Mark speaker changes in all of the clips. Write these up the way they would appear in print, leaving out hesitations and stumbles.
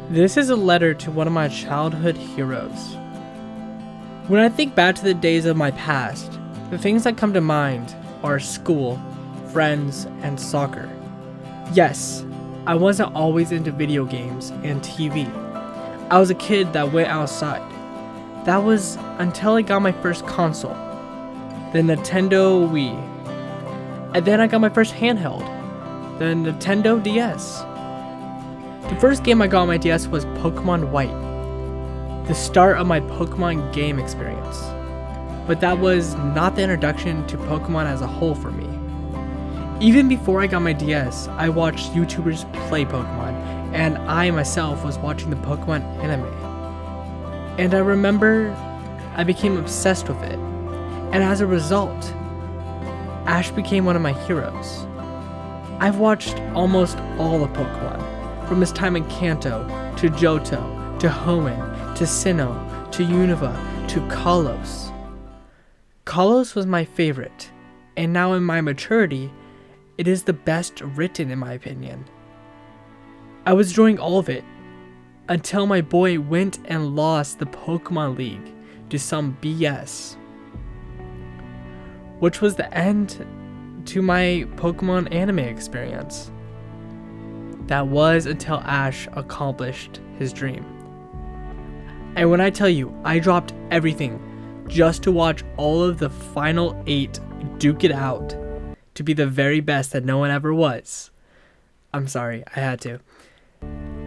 Speaker 1: This is a letter to one of my childhood heroes. When I think back to the days of my past, the things that come to mind are school, friends, and soccer. Yes, I wasn't always into video games and TV. I was a kid that went outside. That was until I got my first console, the Nintendo Wii. And then I got my first handheld, the Nintendo DS. The first game I got on my DS was Pokemon White, the start of my Pokemon game experience. But that was not the introduction to Pokemon as a whole for me. Even before I got my DS, I watched YouTubers play Pokemon, and I myself was watching the Pokemon anime. And I remember I became obsessed with it, and as a result, Ash became one of my heroes. I've watched almost all of Pokemon, from his time in Kanto, to Johto, to Hoenn, to Sinnoh, to Unova, to Kalos. Kalos was my favorite, and now in my maturity, it is the best written in my opinion. I was enjoying all of it, until my boy went and lost the Pokemon League to some BS. Which was the end to my Pokemon anime experience. That was until Ash accomplished his dream. And when I tell you, I dropped everything just to watch all of the final 8 duke it out to be the very best that no one ever was. I'm sorry, I had to.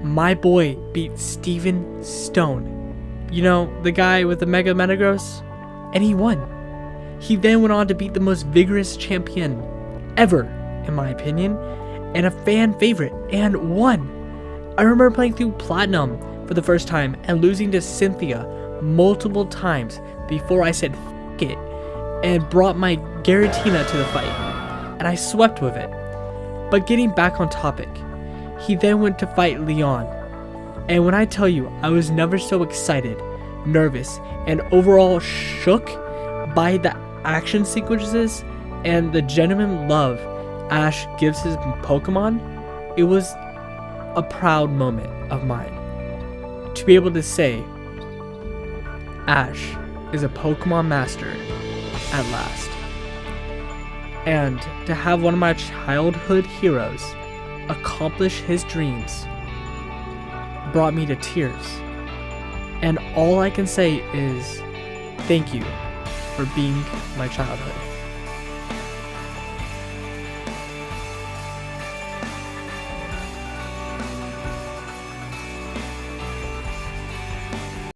Speaker 1: My boy beat Steven Stone. You know, the guy with the Mega Metagross? And he won. He then went on to beat the most vigorous champion ever, in my opinion, and a fan favorite, and won. I remember playing through Platinum for the first time and losing to Cynthia multiple times before I said F it and brought my Giratina to the fight, and I swept with it. But getting back on topic, he then went to fight Leon, and when I tell you I was never so excited, nervous, and overall shook by the action sequences and the genuine love Ash gives his Pokemon, it was a proud moment of mine to be able to say Ash is a Pokemon master at last, and to have one of my childhood heroes accomplish his dreams brought me to tears. And all I can say is thank you for being my childhood.